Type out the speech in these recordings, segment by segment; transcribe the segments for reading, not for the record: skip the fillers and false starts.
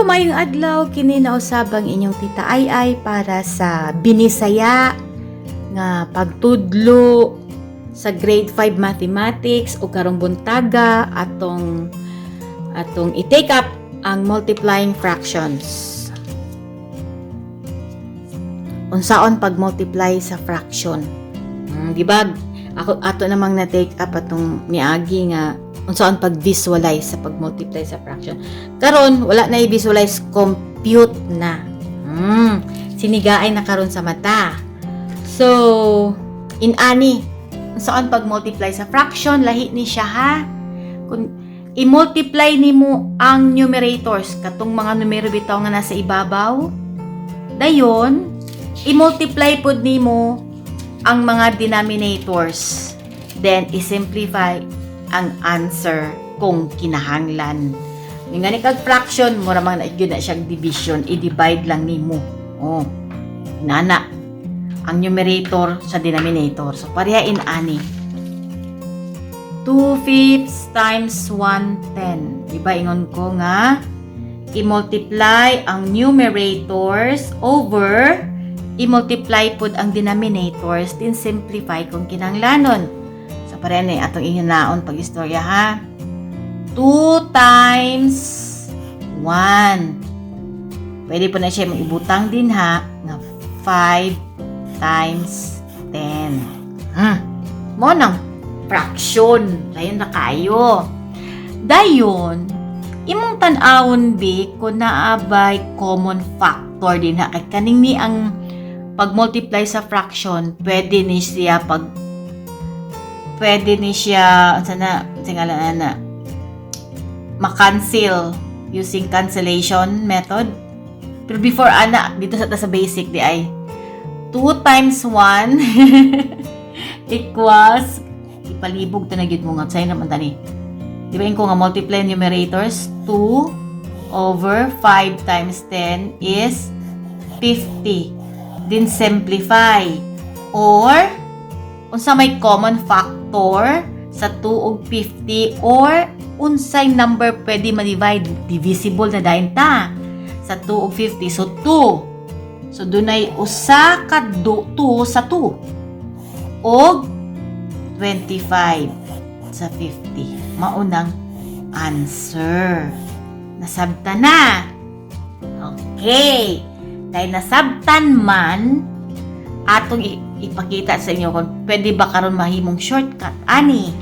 Mayong adlaw, kini nausabang inyong tita Ay para sa binisaya nga pagtudlo sa grade 5 mathematics o karong buntaga atong i-take up ang multiplying fractions. Unsaon pag-multiply sa fraction? Di ba? Ato namang na-take up atong miagi nga unsaon pag-visualize sa pag-multiply sa fraction. Karon wala na i-visualize, compute na. Sinigaay na karon sa mata. So, inani, unsaon pag-multiply sa fraction, lahi ni siya ha. Kung i-multiply nimo ang numerators, katong mga numero bitaw nga nasa ibabaw, dayon i-multiply pod nimo ang mga denominators. Then i-simplify ang answer kung kinahanglan. Yung nga ni kag fraction, mura man na yun na siyang division, i-divide lang nimo. Nana ang numerator sa denominator. So parehain ani. 2/5 times 1/10. Diba ingon ko nga i-multiply ang numerators over i-multiply pod ang denominators, din simplify kung kinahanglanon. So pareha ni atong ihinaon pag istorya ha. 2 times 1. Pwede po na siya ibutang din ha na 5 times 10. Mo nang fraction. Dayon na kayo. Dayon, imong tan-awon bi kung naabay common factor din ha. Kay kaning ni ang pag-multiply sa fraction, pwede ni siya ma-cancel using cancellation method. Pero before dito sa basic di ay 2 times 1 equals ipalibog to na gyud mo nga say naman tani. Di ba ko nga multiply numerators 2 over 5 times 10 is 50. Then simplify or unsa may common factor sa 2 ug 50 or unsay number pwede ma-divide, divisible na dayon ta sa 2 ug 50. So 2. So dunay usa ka 2 sa 2 ug 25 sa 50. Maunang answer. Nasabtan na. Okay. Dahil nasabtan man, atong ipakita sa inyo kung pwede ba karon mahimong shortcut. Ani.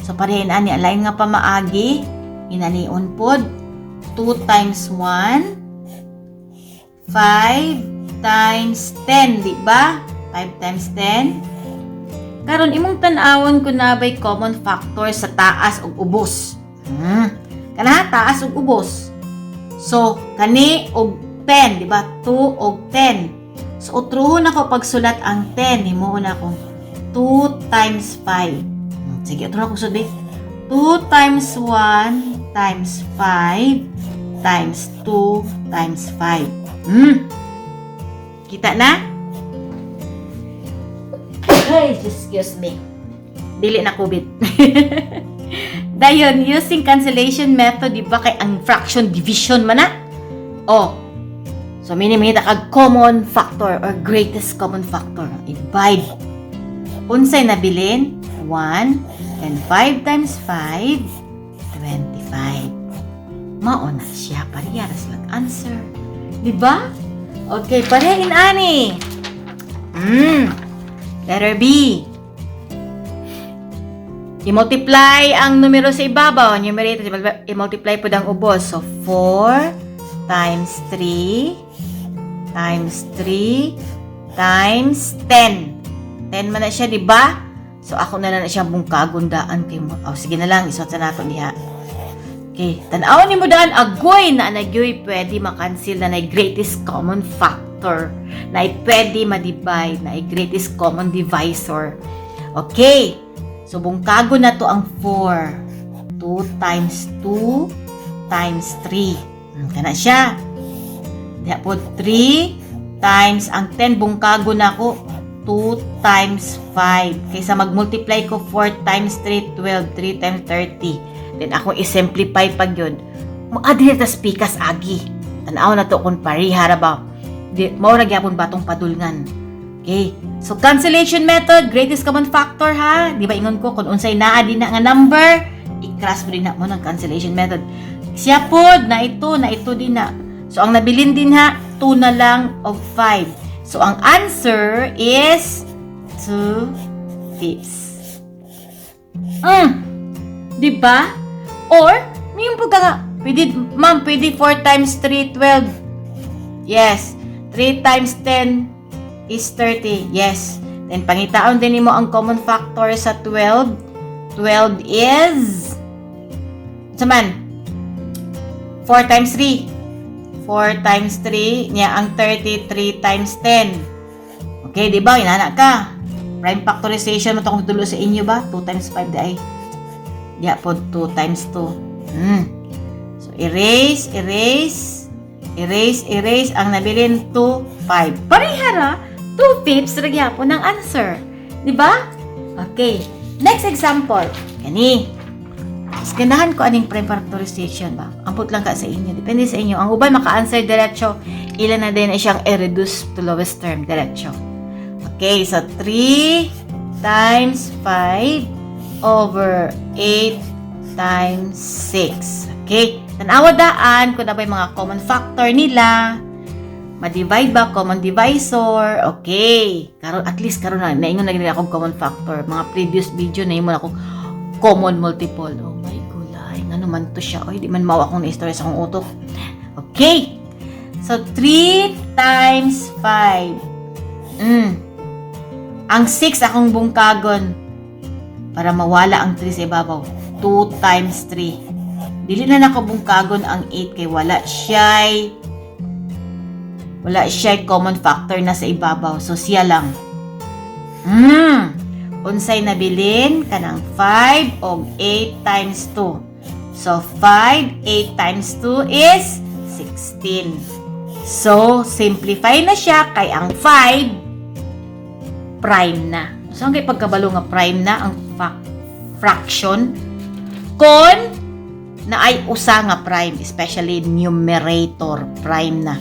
So, parehin ani. Alain nga pa maagi. Inanion pod. 2 times 1. 5 times 10. Diba? 5 times 10. Karon imong tan-awon kung nabay common factor sa taas ug ubos. Kana taas ug ubos. So, kani og 10, di ba? 2 og 10. So, utruhon ako pagsulat ang 10. Himuon ako 2 times 5. Sige, utruhon ako sulit. 2 times 1 times 5 times 2 times 5. Kita na? Ay, excuse me. Dili na COVID. Dayon, using cancellation method, di ba kay ang fraction division man na? So, minimita kag common factor or greatest common factor. I-divide. Unsay nabilin? 1 and 5 times 5, 25. Mao na siya. Parehas lang answer. Diba? Okay, parehin ani. Letter B. I-multiply ang numero sa ibabaw. Numerator, i-multiply po ang ubos. So, 4 times 3 times 3 times 10. 10 man na siya, di ba? So, ako na lang siya bungkagundaan kay mo. Sige na lang, isuot sa nato niya. Okay, tan-awon ni mo daan, agoy na nagyoy pwede makancel na greatest common factor. Na pwede ma-divide, na greatest common divisor. Okay, so bungkago na to ang 4. 2 times 2 times 3. Kana siya. Diya po 3 times ang 10 bungkago na ko 2 times 5. Kaysa mag-multiply ko 4 times 3, 12. 3 times 30. Then ako i-simplify pag yun. Maadili tas pikas agi. Tanaw na to kung pariha ra ba. Mao ra gyapon batong padulngan. Okay. So cancellation method, greatest common factor ha. Di ba ingon ko kung unsay naa din na nga number, i-cross mo din na mo ng cancellation method. Siya pod na ito din na. So ang nabilin din ha, 2 na lang of 5. So ang answer is 2/5. Di ba? Or may po ka pwede 4 times 3 12. Yes. 3 times 10 is 30. Yes. Then pangitaon din nimo ang common factor sa 12. 12 is saman 4 times 3. 4 times 3 niya ang 33 times 10. Okay, di ba? Inana ka. Prime factorization mo itong tulo sa inyo ba? 2 times 5 di ay. Diya po 2 times 2. So, erase. Ang nabilin 2, 5. Parihara, 2/5 ragya po ng answer. Di ba? Okay. Next example. Kani. Ganahan ko aning prime factorization ba? Amput lang ka sa inyo. Depende sa inyo. Ang ubay maka-answer diretso. Ilan na din ay siyang i-reduce to lowest term diretso. Okay. So, 3 times 5 over 8 times 6. Okay. Tanawa daan kung nabay mga common factor nila. Ma-divide ba? Common divisor. Okay. Karon at least karon na ingon na gid akong common factor. Mga previous video na imo akong common multiple. Oh my gulay. Ngano man to siya? Oy, di man mao akong na-istorya sa akong utok. Okay. So 3 times 5. Ang 6 akong bungkagon para mawala ang 3 sa ibabaw. 2 times 3. Dili na nakabungkagon ang 8 kay wala siya'y common factor na sa ibabaw. So, siya lang. Unsay nabilin kanang 5 og 8 times 2. So, 5, 8 times 2 is 16. So, simplify na siya kay ang 5 prime na. So, ang pagkabalo nga prime na ang fraction kon na ay usa nga prime, especially numerator prime na.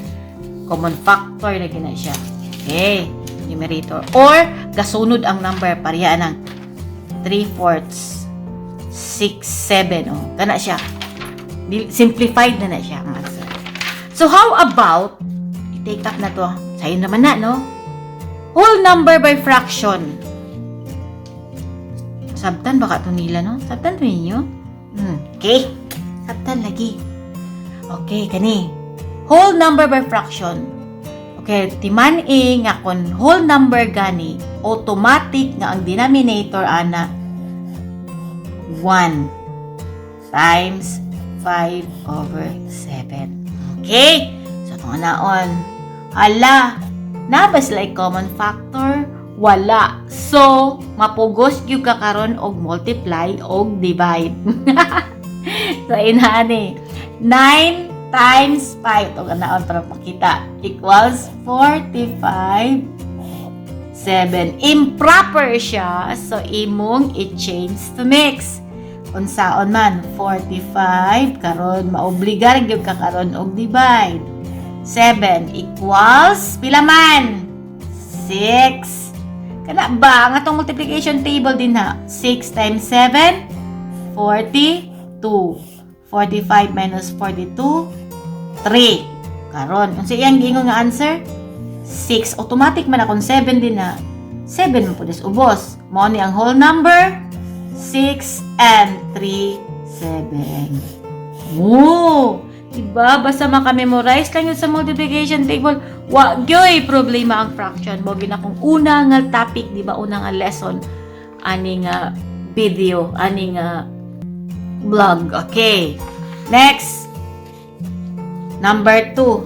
Common factor na gina siya. Okay, numerator. Or, kasunod ang number, pareha ng 3/4, 6, 7. Oh, kana siya. Simplified na siya ang answer. So, how about, i-take up na to. Sa'yo naman na, no? Whole number by fraction. Sabtan baka ito nila, no? Sabtan ito ninyo? Okay. Sabtan lagi. Okay, kani. Whole number by fraction. Okay, timan nga kung whole number gani, automatic nga ang denominator ana 1 times 5 over 7. Okay? So, itong naon. Hala, nabas like common factor? Wala. So, mapugos yung kakaroon og multiply og divide. So, inani. 9 times 5. Ito ganaon para makita. Equals 45. 7. Improper siya. So, imong i-change to mix. Unsaon man. 45. Karon maobligar yung kakaroon og divide. 7 equals pila man? 6. Kana ba? Ang atong multiplication table din ha. 6 times 7, 42. 45 minus 42, 3. Karon, unsa iyang giingon nga answer? 6. Automatic man akong 7 din na. 7 mo po des ubos. Mao ni ang whole number. 6 and 3, 7. Woo! Diba? Basta maka-memorize lang yun sa multiplication table. Wa gyoy problema ang fraction. Mo ginakong una nga topic, diba? Una nga lesson. Ani nga video. Ani nga vlog. Okay. Next. Number 2.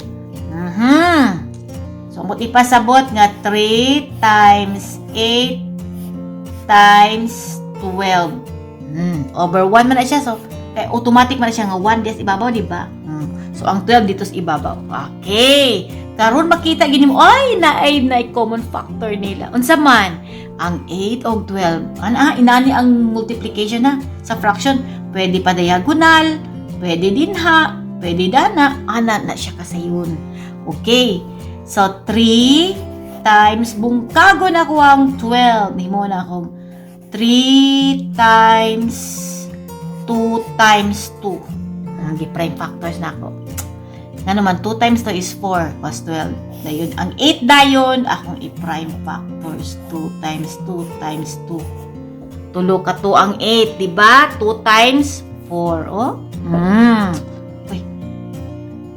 So, mo ipasabot nga 3 times 8 times 12. Over 1 man na siya. So, automatic man na siya nga 1 des ibabaw, diba? So, ang 12 dito sa ibabaw. Okay. Karon makita gini mo, ay, naay common factor nila. Unsa man? Ang 8 o 12. Inani ang multiplication na sa fraction. Pwede pa diagonal, pwede din ha, Pwede na, ana na siya kasayon. Okay. So, 3 times, bungkago na ko ang 12. Himo na akong 3 times 2 times 2. Gi-prime factors na ako. Nga naman, 2 times 2 is 4 plus 12. Dayon, ang 8 dayon, akong i-prime factors. 2 times 2 times 2. Tulo ka 2 ang 8, diba? 2 times 4. Oh? Uy.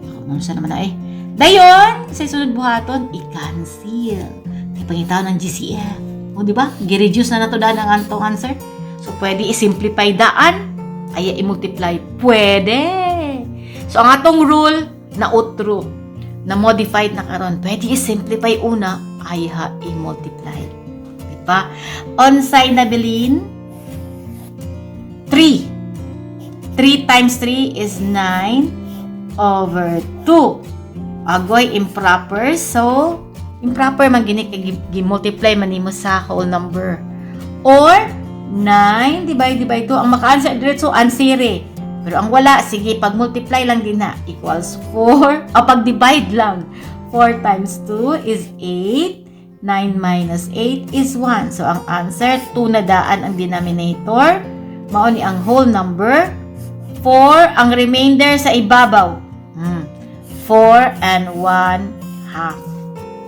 Ako naman na eh. Dayon, sa sunod buhaton, i-cancel. Di pangitaw ng GCF. O, di ba? Gi-reduce na to daan ang antong answer. So, pwede i-simplify daan. Ay, i-multiply. Pwede. So, ang atong rule, na-outro, na-modified na karon. Pwede i-simplify una. Ay, i-multiply. Di ba? Onsay na bilin, 3. 3 times 3 is 9 over 2. Agoy improper, so improper man gini kay gi-multiply man nimo sa whole number. Or 9 divide by 2 ang maka-answer diretso answer. Pero ang wala, sige pag-multiply lang din na equals 4 o pag-divide lang. 4 times 2 is 8. 9 minus 8 is 1. So ang answer 2 na daan ang denominator. Mao ni ang whole number. 4 ang remainder sa ibabaw. 4 and 1 half.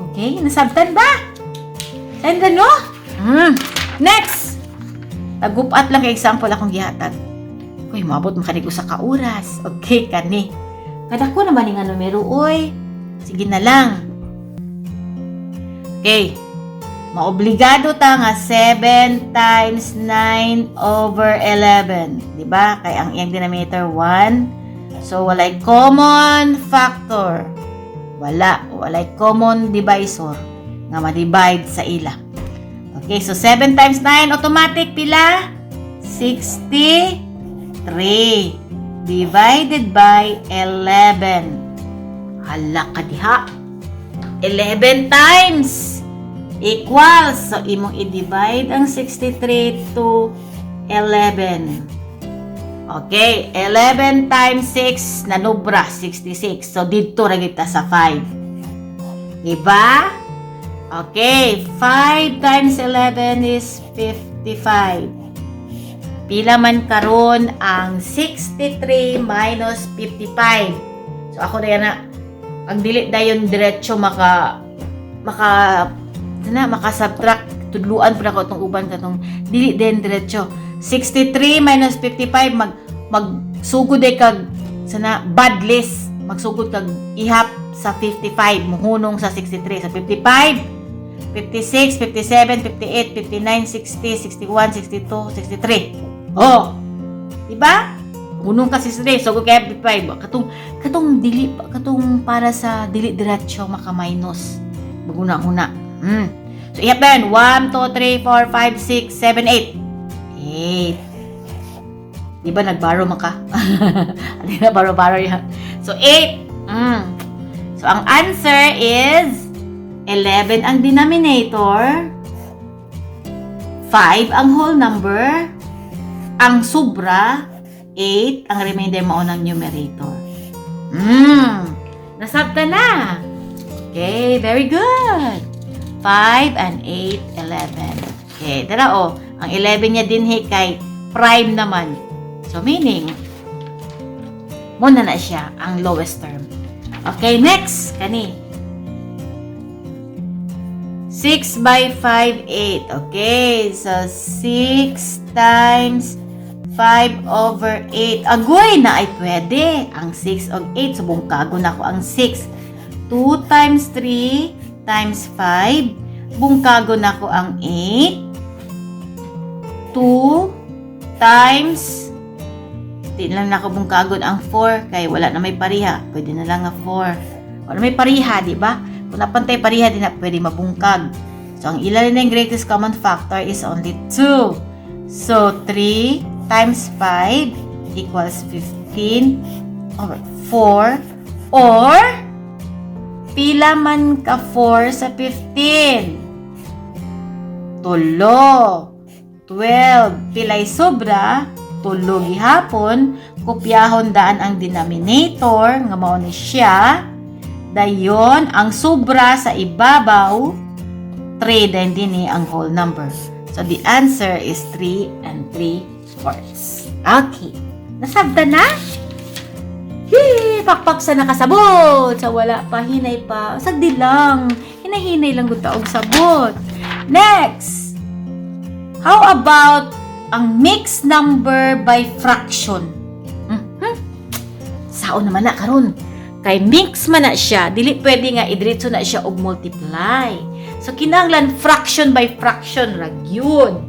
Okay? Nasabtan ba? And no? Next! Tagupat lang kay example akong gihatag. Uy, mabot makanig sa kauras. Okay, kani. Kada ko naman nga numero, uy. Sige na lang. Okay. Maobligado ta nga 7 times 9 over 11. Diba? Kaya ang iyang denominator 1. So, walay common factor. Walay common divisor nga ma-divide sa ila. Okay, so 7 times 9, automatic pila? 63 divided by 11. Hala ka diha. 11 times equals. So, imong i-divide ang 63 to 11. Okay, 11 times 6 nanubra 66. So dito ra kita sa 5. Diba? Okay, 5 times 11 is 55. Pila man karon ang 63 minus 55. So ako na yan na ang dili dayon diretso maka-subtract tudluan pala ko itong uban katong dili din diretso. 63 minus 55 magsugod ay kag sana bad list, magsugod kag ihap sa 55 muhunong sa 63 sa 55 56 57 58 59 60 61 62 63. Oh, diba? Hunong ka 63 so kay 55 katong dili katong para sa dili diretso maka minus baguna-una. So ihap ben 1 2 3 4 5 6 7 8. 8. Di ba nagbaro maka? Hindi na baro-baro yan. So, 8. So, ang answer is 11 ang denominator, 5 ang whole number, ang sobra, 8 ang remainder mo ng numerator. Nasabta na. Okay, very good. 5 and 8, 11. Okay, tara ang 11 niya din kay prime naman. So, meaning, muna na siya ang lowest term. Okay, next, kani. 6 by 5, 8. Okay, so 6 times 5 over 8. Agoy na ay pwede. Ang 6 og 8, so bungkago na ko ang 6. 2 times 3 times 5. Bungkago na ko ang 8. 2 times di lang nakabungkagon ang 4 kay wala na may pariha. Pwede na lang nga 4. Wala may pariha, di ba? Kung napantay pariha, di na pwede mabungkag. So, ang ilan na yung greatest common factor is only 2. So, 3 times 5 equals 15 over 4. Or, pila man ka 4 sa 15? Tulo. 12. Pilay sobra, tulo gihapon, kopyahon daan ang denominator, nga mao ni siya. Dayon, ang sobra sa ibabaw, 3 din ang whole number. So, the answer is 3 3/4. Okay. Nasabda na? Pakpak sa nakasabot. Sa wala pa, hinay pa. Sagdi lang. Hinay-hinay lang gud taog sabot. Next. How about ang mixed number by fraction? Sao naman na karon? Kay mix man na siya, dili pwede nga idiretso na siya og multiply. So kinahanglan fraction by fraction ra gyud.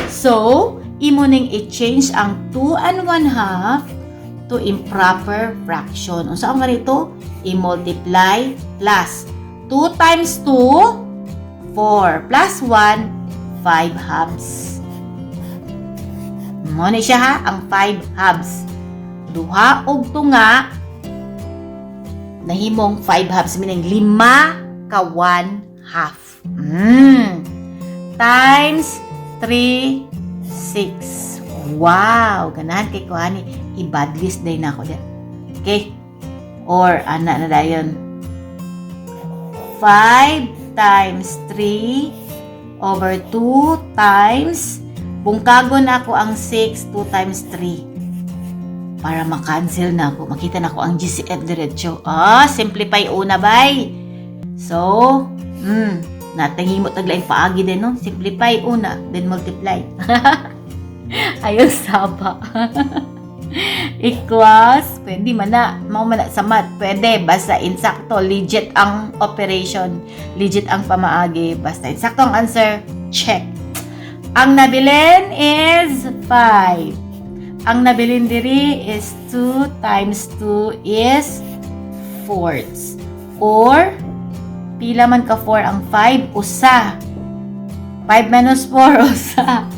So, imo ning i-change ang 2 1/2 to improper fraction. Unsa ang ganito? I-multiply plus 2 times 2, 4 plus 1, 5 halves. Mo ni siya ha, ang 5 halves. Duha og tunga nahimong 5 halves, meaning 5 ka 1/2. Times 3, 6. Wow! Ganahan kay kuhani. I-badlist day na ako dyan. Okay? Or, ana na dayon. 5 times 3 over 2 times, bungkagon na ako ang 6, 2 times 3. Para makancel na ako. Makita na ako ang GCF diretso. Simplify una, bay. So, natangimot taglaing paagi din, no? Simplify una, then multiply. Ayaw saba. Equals, pwede man na. Mau man na sa math. Pwede, basta insakto. Legit ang operation. Legit ang pamaagi. Basta insakto ang answer. Check. Ang nabilin is 5. Ang nabilin diri is 2 times 2 is 4. Or, pila man ka 4 ang 5? Usa. 5 minus 4, usa.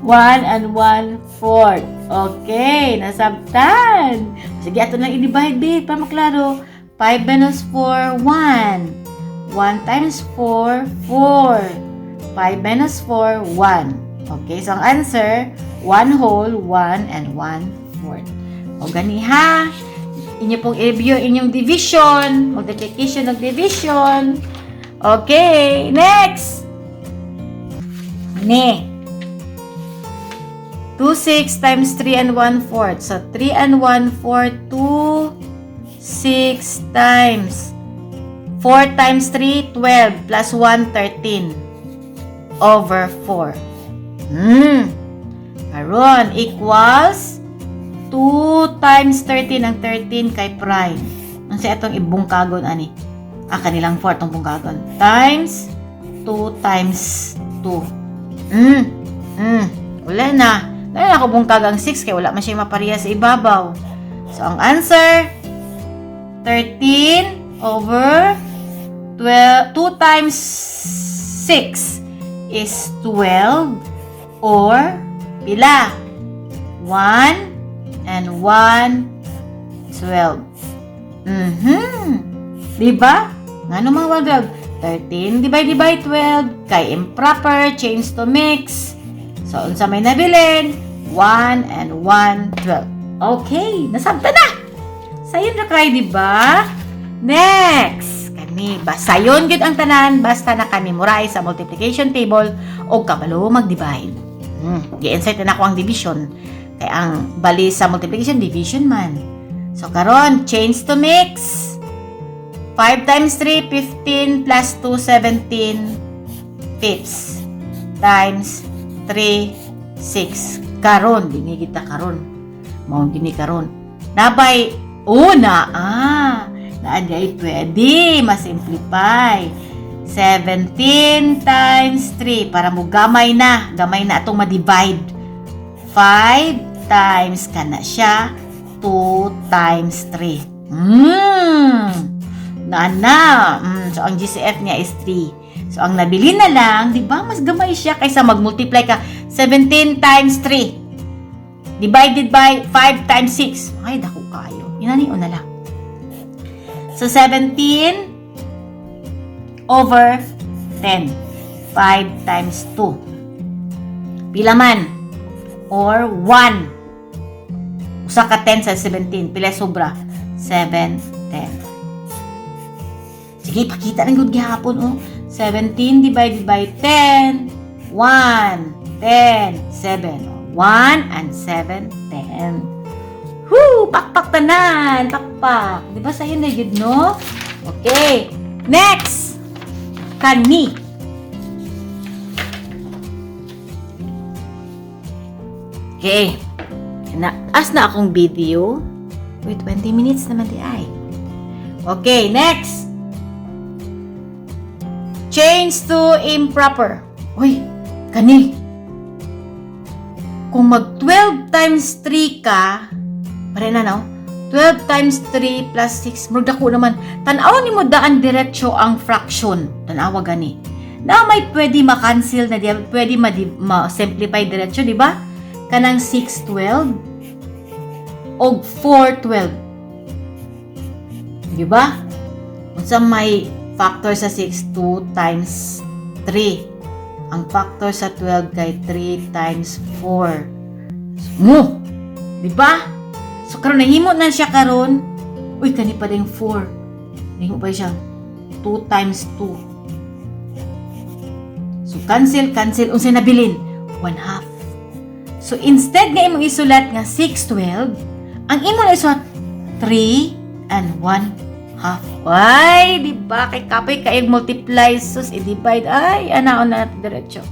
1 and 1/4. Okay, nasabtan. Sige, ato lang i-divide, babe, para maklaro. 5 minus 4, 1. 1 times 4, 4. 5 minus 4, 1. Okay, so ang answer, 1 whole, 1 and 1/4. O gani ha. Inyo pong i-review inyong division, multiplication of division. Okay, next. Ne. 2, 6 times 3 and 1/4. So, 3 and 1/4, 2, 6 times 4 times 3, 12 plus 1, 13 over 4. Karon equals 2 times 13 ang 13 kay prime. Ang sa itong ibungkagon ani. Kanilang 4 tong bungkagon. Times 2 times 2. Wala na. Dahil ako bungkagang 6 kaya wala man siya mapareha sa ibabaw. So ang answer 13 over 2 times 6 is 12 or pila? 1 and 1, 12. Diba? Nga naman wagag. 13 divide by 12 kay improper, change to mix. So, unsa may nabilin? 1 and 1, 12. Okay, nasabta na. Sayon na kayo, diba? Next. Kani, sayon gid ang tanan, basta nakamemorize sa multiplication table o kabalo mag-divide. Gi-insert na ako ang division. Kaya ang bali sa multiplication, division man. So, karon change to mix. 5 times 3, 15 plus 2, 17 fifths times 3, 6. Karon, dingi kita karon. Mao gini karon. Nabay una, naaday pwede masimplify. 17 times 3 para mo gamay na atong ma-divide. 5 times kana siya 2 times 3. So ang GCF niya is 3. So ang nabili na lang, 'di ba? Mas gamay siya kaysa mag-multiply ka 17 times 3 divided by 5 times 6. Ay, dako kayo. Inanion na lang. So 17 over 10. 5 times 2. Pila man? Or 1. Usa ka 10 sa 17. Pila sobra? 7, 10. Sige, pakita ng good gihapon, oh. 17 divided by 10. 1, 10, 7. 1 and 7, 10. Woo! Pakpak tanan! Pakpak. Di ba sa'yo na yun, no? Okay. Next! Kani. Okay. Naas na akong video. Wait, 20 minutes naman di ay. Okay, next. Change to improper. Uy, kani. Kung mag 12 times 3 ka, pare na, no? 12 times 3 plus 6, murag dako naman. Tanaw ni mo daan diretso ang fraction. Tanawa gani. Na may pwede ma-cancel na diya, pwede ma-simplify diretso, di ba? Kanang 612 o 412. Di ba? Unsa may factor sa 6, 2 times 3. Ang factor sa 12 kay 3 times 4. Mo! Di ba? So, karon nahimo na siya karon. Uy, kani pa ding 4. Nahimo pa siya. 2 times 2. So, cancel. Unsay nabilin? 1/2. So, instead nga imong isulat nga 612, ang imong isulat 3 and 1/2. Ay, di ba? Kay kapay kay multiply, sus, i-divide. Ay, anaon na natin diretso.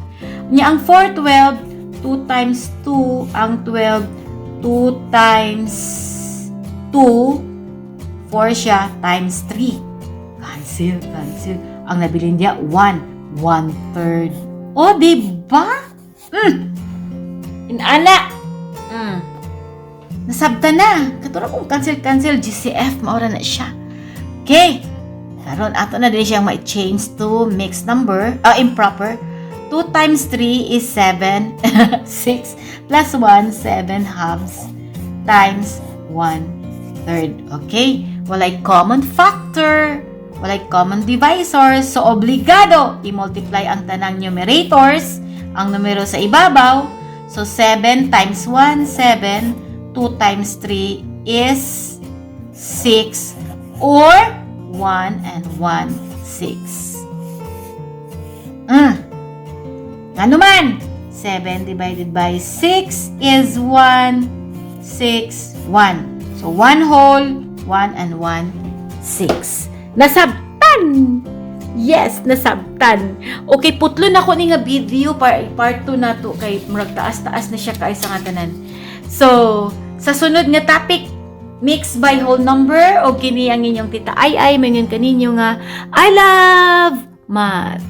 Nya ang 412, 2 times 2, ang 12, 2 times 2, 4 siya, times 3. Cancel. Ang nabilin niya, 1, 1/3. O, diba? Inana. Nasabta na. Katulad kong cancel, GCF, maura na siya. Okay. Karon ato na din siyang ma-change to mixed number, improper. 2 times 3 is 7. 6 plus 1, 7 halves times 1/3. Okay? Walay common factor, walay common divisor, so obligado i-multiply ang tanang numerators, ang numero sa ibabaw. So 7 times 1, 7. 2 times 3 is 6, or 1 and 1, 6. Ano man? 7 divided by 6 is 1, 6, 1. So, 1 whole, 1 and 1, 6. Nasabtan! Yes, nasabtan. Okay, putlon ako ni nga video, part 2 na to, kay murag taas-taas na siya kay sa nga tanan. So, sa sunod nga topic, mix by whole number, o kini ang inyong tita ay, mayon kaninyo nga, I love math.